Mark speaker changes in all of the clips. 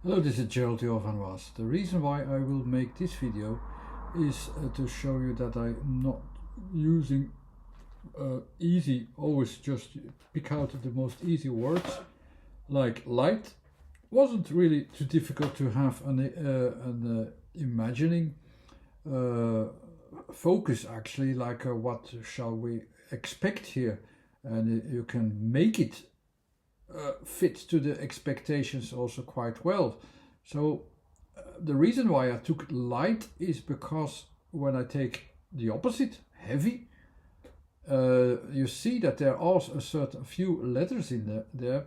Speaker 1: Hello, this is Gerald Theo van Was. The reason why I will make this video is to show you that I'm not using easy, always just pick out the most easy words. Like light wasn't really too difficult to have an imagining focus actually, like what shall we expect here, and you can make it fit to the expectations also quite well. So the reason why I took light is because when I take the opposite, heavy, you see that there are a certain few letters in there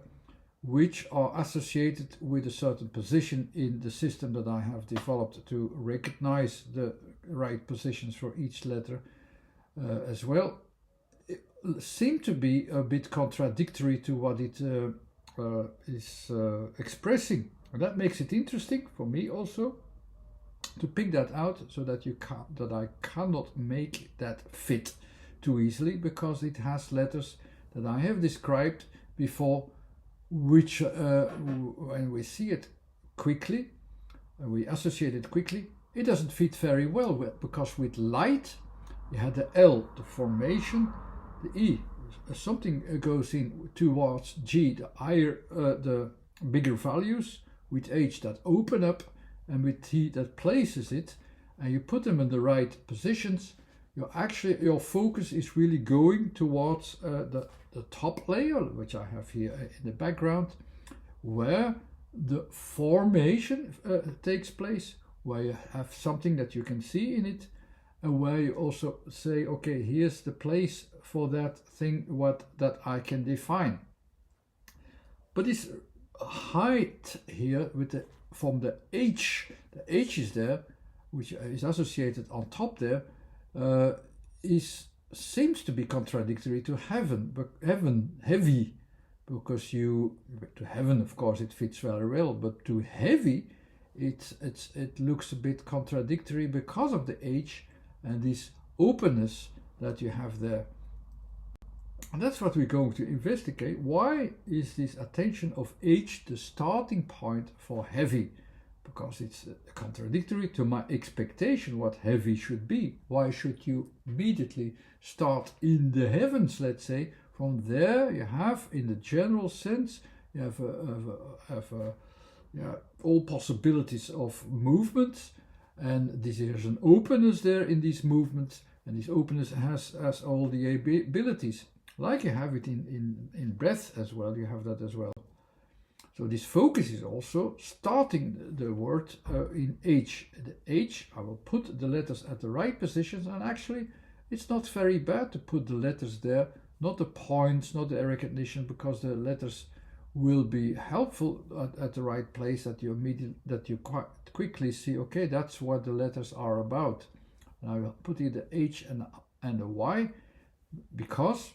Speaker 1: which are associated with a certain position in the system that I have developed to recognize the right positions for each letter as well. Seem to be a bit contradictory to what it is expressing. And that makes it interesting for me also to pick that out, so that I cannot make that fit too easily, because it has letters that I have described before, which when we see it quickly and we associate it quickly, it doesn't fit very well because with light you had the L, the formation, the E, something goes in towards G, the bigger values, with H that open up, and with T that places it, and you put them in the right positions. Your focus is really going towards the top layer, which I have here in the background, where the formation takes place, where you have something that you can see in it, and where you also say, okay, here's the place for that thing that I can define. But this height here from the H is there, which is associated on top there, seems to be contradictory to heaven, but heavy, because to heaven of course it fits very well, but to heavy it looks a bit contradictory because of the H and this openness that you have there. And that's what we're going to investigate. Why is this attention of H the starting point for heavy? Because it's contradictory to my expectation what heavy should be. Why should you immediately start in the heavens, let's say? From there you have, in the general sense, you have all possibilities of movements, and there's an openness there in these movements, and this openness has all the abilities. Like you have it in breath as well, you have that as well. So this focus is also starting the word in H. The H, I will put the letters at the right positions, and actually it's not very bad to put the letters there, not the points, not the recognition, because the letters will be helpful at the right place, that you quite quickly see, okay, that's what the letters are about. And I will put here the H and the Y, because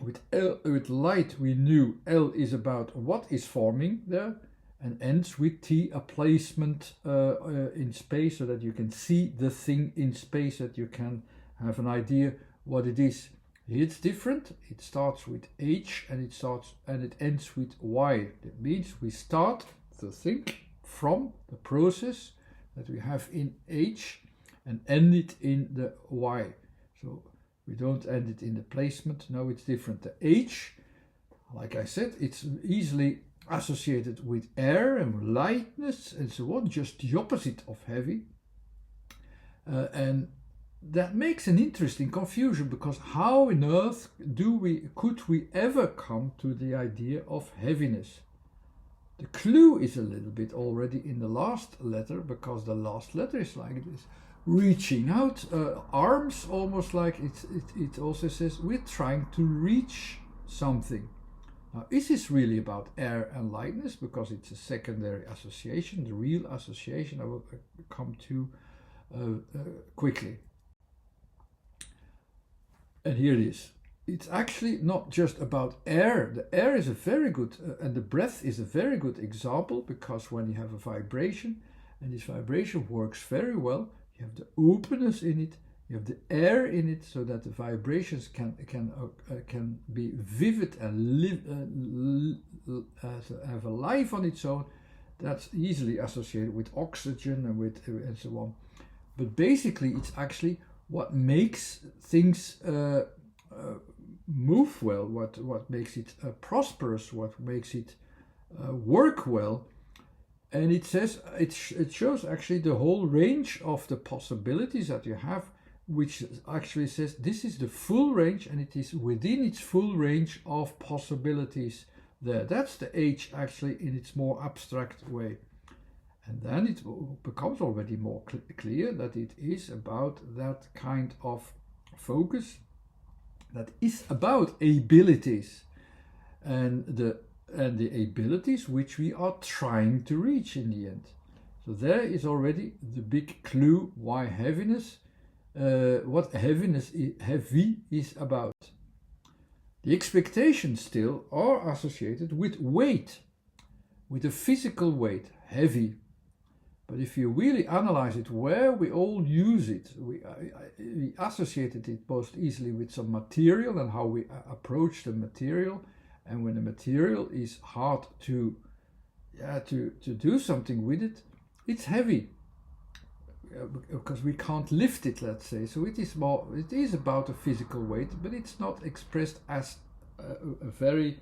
Speaker 1: with light we knew L is about what is forming there, and ends with T, a placement in space, so that you can see the thing in space, that you can have an idea what it is. Here it's different. It starts with H and it ends with Y. That means we start to think from the process that we have in H and end it in the Y. So we don't end it in the placement. No, it's different. The H, like I said, it's easily associated with air and lightness and so on, just the opposite of heavy. And that makes an interesting confusion, because how on earth could we ever come to the idea of heaviness? The clue is a little bit already in the last letter, because the last letter is like this, reaching out, arms, almost like it also says we're trying to reach something. Now, is this really about air and lightness? Because it's a secondary association. The real association I will come to quickly. And here it is. It's actually not just about air. The air is a very good, and the breath is a very good example, because when you have a vibration, and this vibration works very well, you have the openness in it, you have the air in it, so that the vibrations can be vivid and have a life on its own. That's easily associated with oxygen and with and so on. But basically, it's actually what makes things move well, what makes it prosperous, what makes it work well. And it says it shows actually the whole range of the possibilities that you have, which actually says this is the full range, and it is within its full range of possibilities there. That's the H actually in its more abstract way. And then it becomes already more clear that it is about that kind of focus, that is about abilities, and the abilities which we are trying to reach in the end. So there is already the big clue why heaviness, what heavy is about. The expectations still are associated with weight, with a physical weight, heavy. But if you really analyze it, where we all use it, we associated it most easily with some material and how we approach the material. And when the material is hard to do something with it, it's heavy because we can't lift it, let's say. So it is about a physical weight, but it's not expressed as a very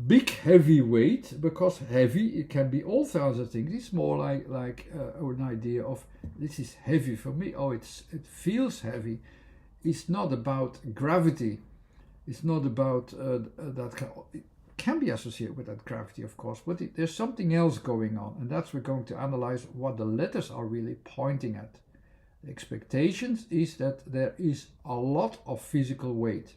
Speaker 1: big heavy weight, because heavy, it can be all kinds of things. It's more like an idea of this is heavy for me. Oh, it feels heavy. It's not about gravity. It's not about that. It can be associated with that gravity, of course, but there's something else going on, and that's we're going to analyze what the letters are really pointing at. The expectations is that there is a lot of physical weight.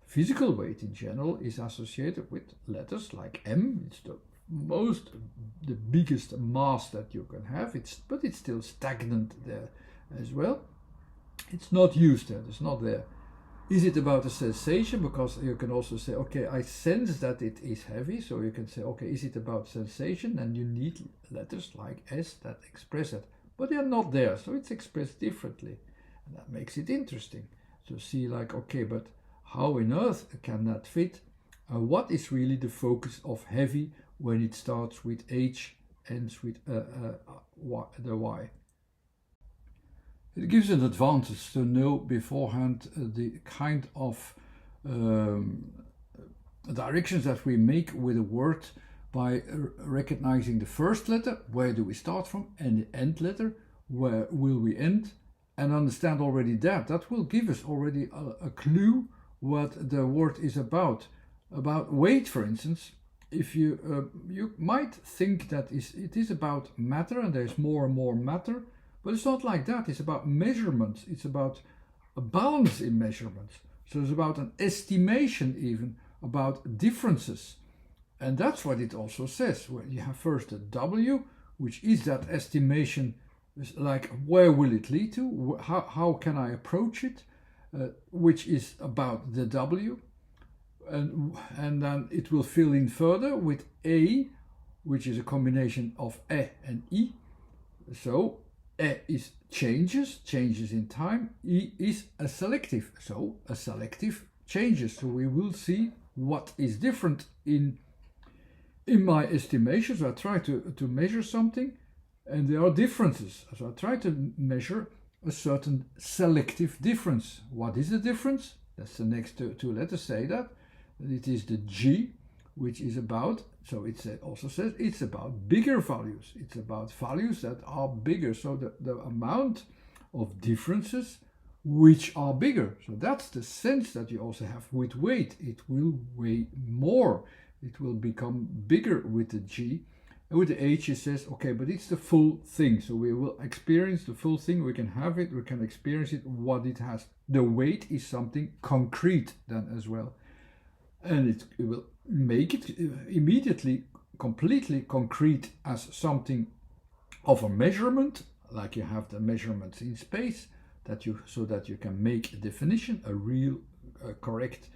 Speaker 1: Physical weight in general is associated with letters like M. It's the biggest mass that you can have. But it's still stagnant there as well. It's not used there. It's not there. Is it about a sensation? Because you can also say, okay, I sense that it is heavy. So you can say, okay, is it about sensation? And you need letters like S that express it. But they are not there. So it's expressed differently. And that makes it interesting. So see like, okay, but how on earth can that fit? What is really the focus of heavy when it starts with H, ends with the Y? It gives an advantage to know beforehand the kind of directions that we make with a word by recognizing the first letter, where do we start from, and the end letter, where will we end, and understand already that. That will give us already a clue what the word is about. About weight, for instance, if you might think that it is about matter, and there's more and more matter, but it's not like that. It's about measurements. It's about a balance in measurements. So it's about an estimation, even about differences, and that's what it also says. Well, you have first a W, which is that estimation, like where will it lead to? How can I approach it? Which is about the W, and then it will fill in further with A, which is a combination of E and I. So E is changes in time. I is a selective, so a selective changes. So we will see what is different in my estimations. I try to measure something, and there are differences. So I try to measure a certain selective difference. What is the difference? That's the next two letters say that. It is the G, which is about, so it also says it's about bigger values. It's about values that are bigger. So the amount of differences which are bigger. So that's the sense that you also have with weight. It will weigh more. It will become bigger with the G. And with the H it says, okay, but it's the full thing. So we will experience the full thing. We can have it. We can experience it, what it has. The weight is something concrete then as well. And it will make it immediately completely concrete as something of a measurement, like you have the measurements in space, so that you can make a definition, a real correct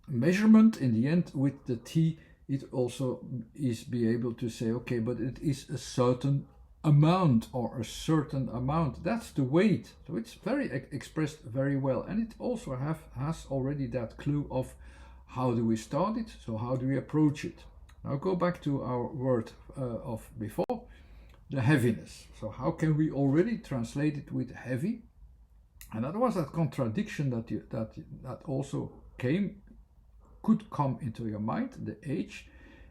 Speaker 1: measurement in the end. With the T, it also is be able to say, okay, but it is a certain amount or a certain amount. That's the weight. So it's very expressed very well, and it also has already that clue of how do we start it, so how do we approach it. Now go back to our word of before, the heaviness. So how can we already translate it with heavy? And that was that contradiction that also could come into your mind. The H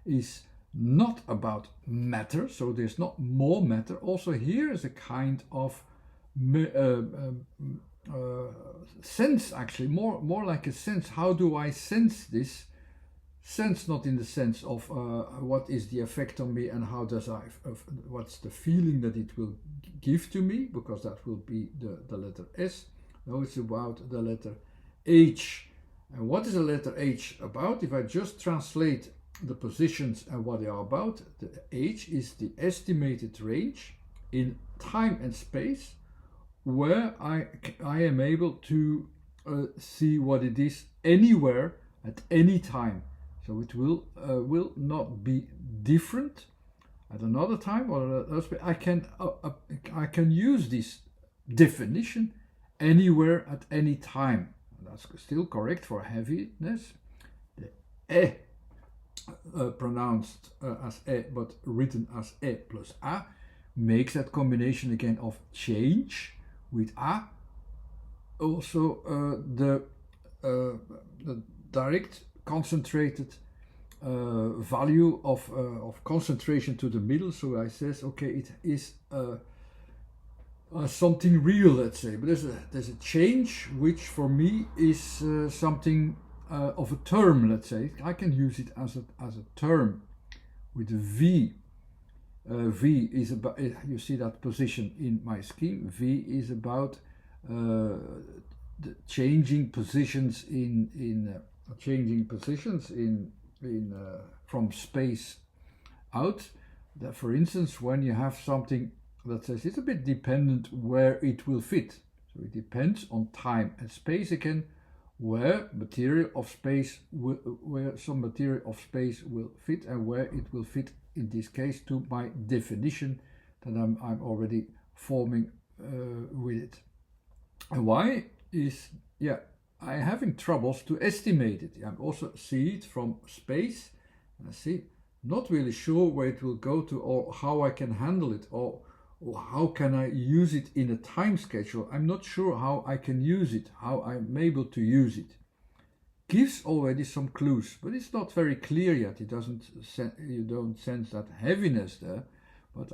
Speaker 1: is not about matter, so there's not more matter. Also here is a kind of sense, actually, more like a sense. How do I sense this? Sense not in the sense of what is the effect on me and how does what's the feeling that it will give to me, because that will be the letter S. No, it's about the letter H. And what is the letter H about? If I just translate the positions and what they are about, the H is the estimated range in time and space where I am able to see what it is anywhere at any time. So it will not be different at another time or I can use this definition anywhere at any time. That's still correct for heaviness. The pronounced as but written as plus a makes that combination again of change with a. Also the direct concentrated value of concentration to the middle. So I says, okay, it is something real, let's say, but there's a change which for me is something of a term, let's say. I can use it as a term with a V. V is about, you see that position in my scheme. V is about the changing positions from space out. That, for instance, when you have something that says it's a bit dependent where it will fit. So it depends on time and space again, where some material of space will fit and where it will fit, in this case, to my definition that I'm already forming with it. And why is, I'm having troubles to estimate it. I also see it from space, and I see not really sure where it will go to or how I can handle it or how can I use it in a time schedule. I'm not sure how I can use it, how I'm able to use it. Gives already some clues, but it's not very clear yet. You don't sense that heaviness there, but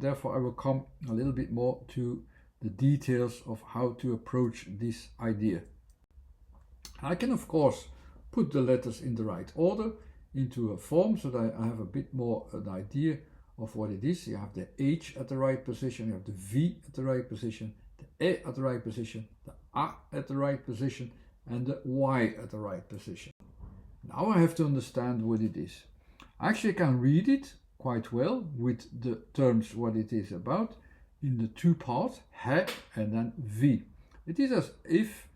Speaker 1: therefore I will come a little bit more to the details of how to approach this idea. I can of course put the letters in the right order into a form so that I have a bit more an idea of what it is. You have the H at the right position, you have the V at the right position, the E at the right position, the A at the right position, and the Y at the right position. Now I have to understand what it is. Actually, I can read it quite well with the terms what it is about in the two parts, He and then V. It is as if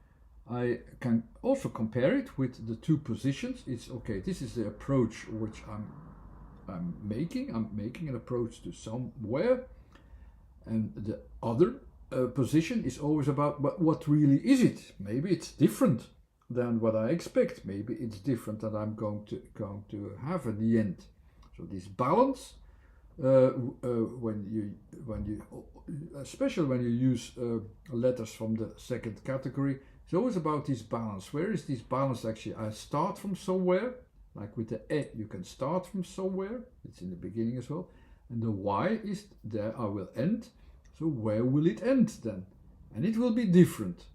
Speaker 1: I can also compare it with the two positions. It's okay, this is the approach which I'm making an approach to somewhere, and the other position is always about what really is it. Maybe it's different than what I expect. Maybe it's different than I'm going to have at the end. So this balance, when you especially when you use letters from the second category, it's always about this balance. Where is this balance actually? I start from somewhere. Like with the E, you can start from somewhere. It's in the beginning as well. And the Y is there I will end. So where will it end then? And it will be different.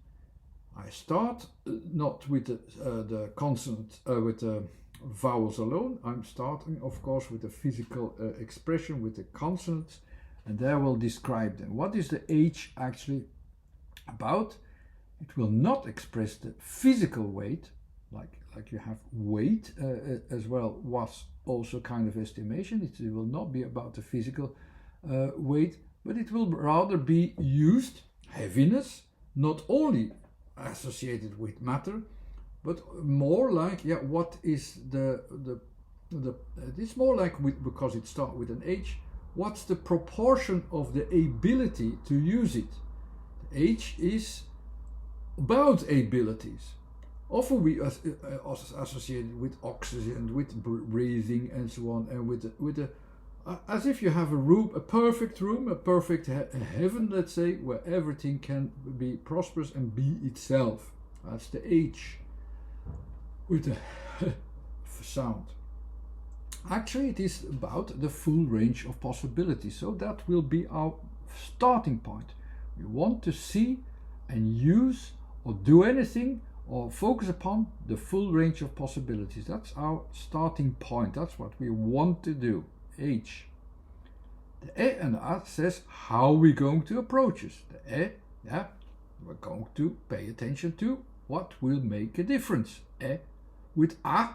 Speaker 1: I start not with the consonant, with the vowels alone. I'm starting, of course, with the physical expression, with the consonants. And there we'll describe them. What is the H actually about? It will not express the physical weight, like you have weight as well, was also kind of estimation. It will not be about the physical weight, but it will rather be used, heaviness, not only associated with matter, but more like, what is it's more like, because it starts with an H, what's the proportion of the ability to use it? The H is about abilities. Often we associate it with oxygen, with breathing, and so on, and with a as if you have a room, a perfect room, a perfect heaven, let's say, where everything can be prosperous and be itself. That's the H with the sound. Actually, it is about the full range of possibilities. So that will be our starting point. We want to see and use or do anything or focus upon the full range of possibilities. That's our starting point. That's what we want to do. H. The E and the A says how we're going to approach it. The E, yeah, we're going to pay attention to what will make a difference. E. With A,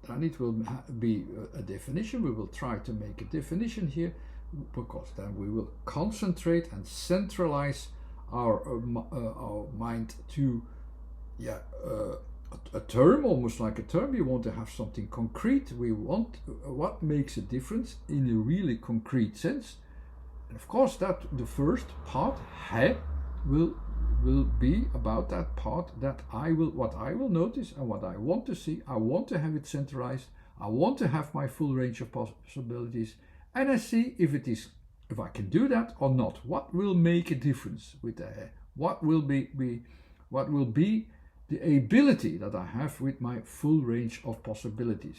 Speaker 1: then it will be a definition. We will try to make a definition here, because then we will concentrate and centralize our mind to a term, almost like a term. We want to have something concrete. We want what makes a difference in a really concrete sense. And of course, that the first part, he, will be about that part that what I will notice and what I want to see. I want to have it centralized. I want to have my full range of possibilities, and I see if I can do that or not. What will make a difference with the he? What will be the ability that I have with my full range of possibilities?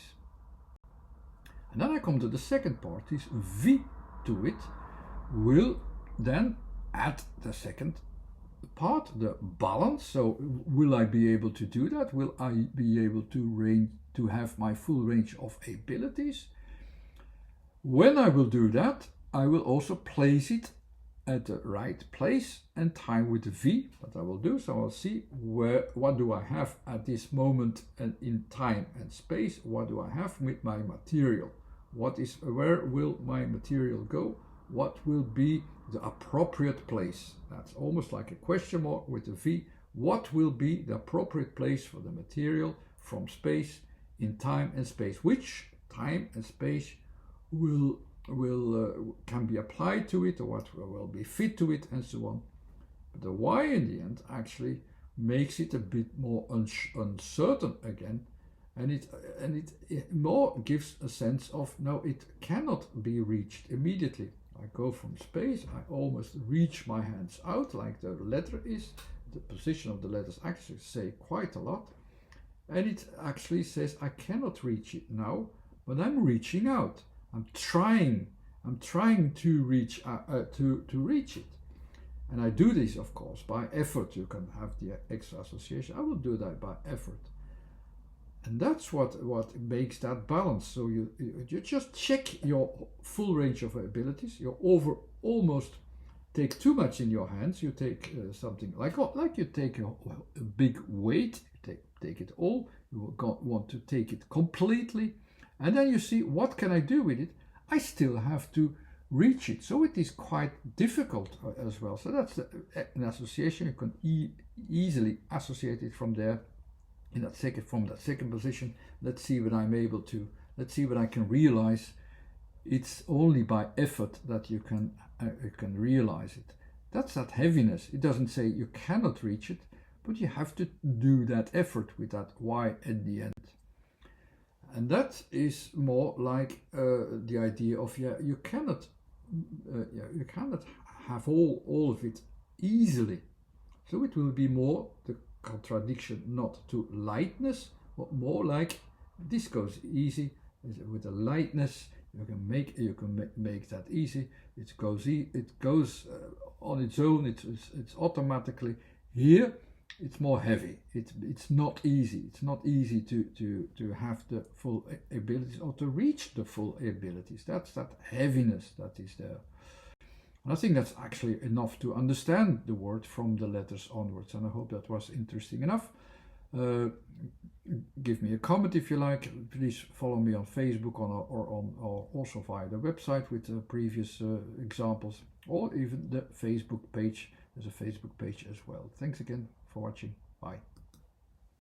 Speaker 1: And then I come to the second part. This V to it will then add the second part, the balance. So will I be able to do that? Will I be able to have my full range of abilities? When I will do that, I will also place it at the right place and time with the V that I will do. So I'll see what do I have at this moment and in time and space. What do I have with my material? Where will my material go? What will be the appropriate place? That's almost like a question mark with the V. What will be the appropriate place for the material from space in time and space? Which time and space can be applied to it, or what will be fit to it, and so on. But the Y in the end actually makes it a bit more uncertain again, and it more gives a sense of no, it cannot be reached immediately. I go from space, I almost reach my hands out like the letter is. The position of the letters actually say quite a lot, and it actually says I cannot reach it now, but I'm reaching out. I'm trying to reach it, and I do this, of course, by effort. You can have the extra association. I will do that by effort, and that's what makes that balance. So you just check your full range of abilities. You almost take too much in your hands. You take something like you take a big weight. You take it all. You want to take it completely. And then you see, what can I do with it? I still have to reach it. So it is quite difficult as well. So that's an association. You can easily associate it from there, from that second position. Let's see what I'm able to. Let's see what I can realize. It's only by effort that you can realize it. That's that heaviness. It doesn't say you cannot reach it, but you have to do that effort with that Y at the end. And that is more like the idea of you cannot have all of it easily. So it will be more the contradiction, not to lightness, but more like this goes easy with the lightness. You can make that easy. It goes on its own. It's automatically here. It's more heavy. It's not easy. It's not easy to have the full abilities or to reach the full abilities. That's that heaviness that is there. And I think that's actually enough to understand the word from the letters onwards. And I hope that was interesting enough. Give me a comment if you like. Please follow me on Facebook or also via the website with previous examples, or even the Facebook page. There's a Facebook page as well. Thanks again for watching. Bye.